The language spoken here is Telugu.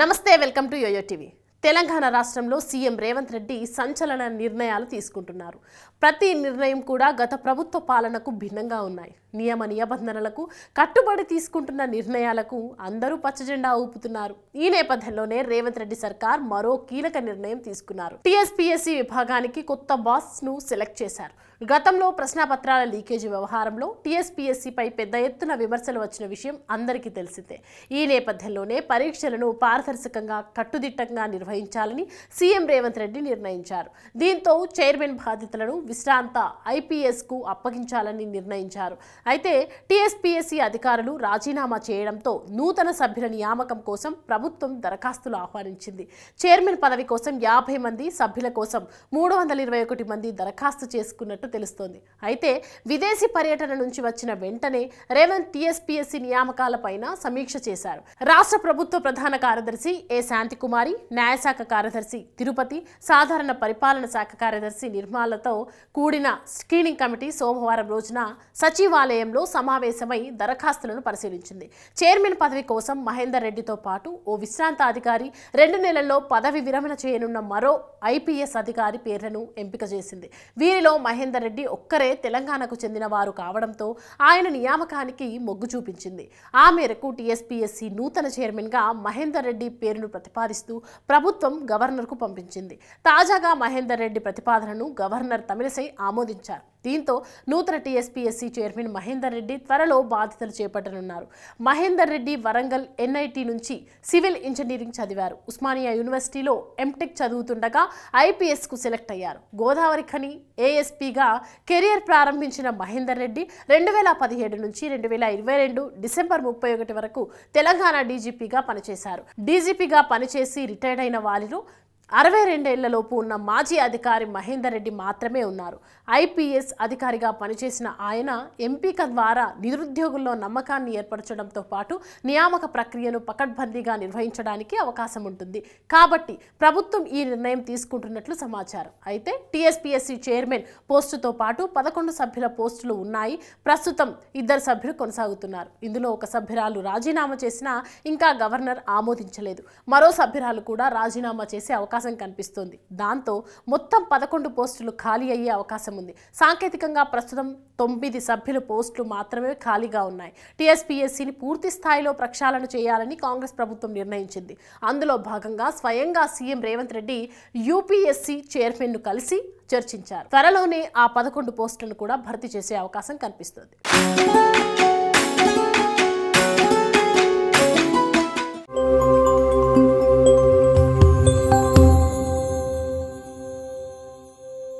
నమస్తే welcome to YoYo TV. Telangana రాష్ట్రంలో సీఎం రేవంత్ రెడ్డి సంచలన నిర్ణయాలు తీసుకుంటున్నారు। ప్రతి నిర్ణయం కూడా గత ప్రభుత్వ పాలనకు భిన్నంగా ఉన్నాయి। నియమ నిబంధనలకు కట్టుబడి తీసుకుంటున్న నిర్ణయాలకు అందరూ పచ్చజెండా ఊపుతున్నారు। ఈ నేపథ్యంలోనే రేవంత్ రెడ్డి సర్కార్ మరో కీలక నిర్ణయం తీసుకున్నారు। టీఎస్పీఎస్సీ విభాగానికి కొత్త బాస్ ను సెలెక్ట్ చేశారు। గతంలో ప్రశ్నపత్రాల లీకేజీ వ్యవహారంలో టీఎస్పీఎస్సీపై పెద్ద ఎత్తున విమర్శలు వచ్చిన విషయం అందరికీ తెలిసిందే। ఈ నేపథ్యంలోనే పరీక్షలను పారదర్శకంగా కట్టుదిట్టంగా నిర్వహించాలని సీఎం రేవంత్ రెడ్డి నిర్ణయించారు। దీంతో చైర్మన్ బాధ్యతలను విశ్రాంత ఐపీఎస్ కు అప్పగించాలని నిర్ణయించారు। అయితే టీఎస్పీఎస్సీ అధికారులు రాజీనామా చేయడంతో నూతన సభ్యుల నియామకం కోసం ప్రభుత్వం దరఖాస్తులు ఆహ్వానించింది। చైర్మన్ పదవి కోసం 50 మంది, సభ్యుల కోసం 321 మంది దరఖాస్తు చేసుకున్నట్టు తెలుస్తోంది। అయితే విదేశీ పర్యటన నుంచి వచ్చిన వెంటనే రేవంత్ టీఎస్పీఎస్సీ నియామకాలపైన సమీక్ష చేశారు। రాష్ట్ర ప్రభుత్వ ప్రధాన కార్యదర్శి ఏ శాంతికుమారి, న్యాయశాఖ కార్యదర్శి తిరుపతి, సాధారణ పరిపాలన శాఖ కార్యదర్శి నిర్మలతో కూడిన స్క్రీనింగ్ కమిటీ సోమవారం రోజున సచివాలయంలో సమావేశమై దరఖాస్తులను పరిశీలించింది। చైర్మన్ పదవి కోసం మహేందర్ రెడ్డితో పాటు ఓ విశ్రాంత అధికారి, 2 నెలల్లో పదవి విరమణ చేయనున్న మరో ఐపీఎస్ అధికారి పేర్లను ఎంపిక చేసింది। వీరిలో మహేందర్ రెడ్డి ఒక్కరే తెలంగాణకు చెందిన వారు కావడంతో ఆయన నియామకానికి మొగ్గు చూపించింది। ఆ మేరకు టీఎస్పీఎస్సీ నూతన చైర్మన్ గా మహేందర్ రెడ్డి పేరును ప్రతిపాదిస్తూ ప్రభుత్వం గవర్నర్కు పంపించింది। తాజాగా మహేందర్ రెడ్డి ప్రతిపాదనను గవర్నర్ తమిళిసై ఆమోదించారు। దీంతో నూతన టీఎస్పీఎస్సీ చైర్మన్ మహేందర్ రెడ్డి త్వరలో బాధ్యతలు చేపట్టనున్నారు। మహేందర్ రెడ్డి వరంగల్ ఎన్ఐటి నుంచి సివిల్ ఇంజనీరింగ్ చదివారు। ఉస్మానియా యూనివర్సిటీలో ఎంటెక్ చదువుతుండగా ఐపీఎస్ కు సెలెక్ట్ అయ్యారు। గోదావరి ఖని ఏఎస్పీగా కెరియర్ ప్రారంభించిన మహేందర్ రెడ్డి 2017 నుంచి 2022 డిసెంబర్ 31 వరకు తెలంగాణ డీజీపీగా పనిచేశారు। డీజీపీగా పనిచేసి రిటైర్డ్ అయిన వారిలో 62 ఏళ్లలోపు ఉన్న మాజీ అధికారి మహేందర్ రెడ్డి మాత్రమే ఉన్నారు। ఐపీఎస్ అధికారిగా పనిచేసిన ఆయన ఎంపిక ద్వారా నిరుద్యోగుల్లో నమ్మకాన్ని ఏర్పరచడంతో పాటు నియామక ప్రక్రియను పకడ్బందీగా నిర్వహించడానికి అవకాశం ఉంటుంది। కాబట్టి ప్రభుత్వం ఈ నిర్ణయం తీసుకుంటున్నట్లు సమాచారం। అయితే టీఎస్పీఎస్సీ చైర్మన్ పోస్టుతో పాటు 11 సభ్యుల పోస్టులు ఉన్నాయి। ప్రస్తుతం 2 సభ్యులు కొనసాగుతున్నారు। ఇందులో ఒక సభ్యురాలు రాజీనామా చేసినా ఇంకా గవర్నర్ ఆమోదించలేదు। మరో సభ్యురాలు కూడా రాజీనామా చేసే అవకాశం కనిపిస్తోంది। దాంతో మొత్తం 11 పోస్టులు ఖాళీ అయ్యే అవకాశం ఉంది। సాంకేతికంగా ప్రస్తుతం 9 సభ్యుల పోస్టులు మాత్రమే ఖాళీగా ఉన్నాయి। టీఎస్పీఎస్సీని పూర్తి స్థాయిలో ప్రక్షాళన చేయాలని కాంగ్రెస్ ప్రభుత్వం నిర్ణయించింది। అందులో భాగంగా స్వయంగా CM Revanth Reddy UPSC chairman ను కలిసి చర్చించారు। త్వరలోనే ఆ 11 పోస్టులను కూడా భర్తీ చేసే అవకాశం కనిపిస్తోంది।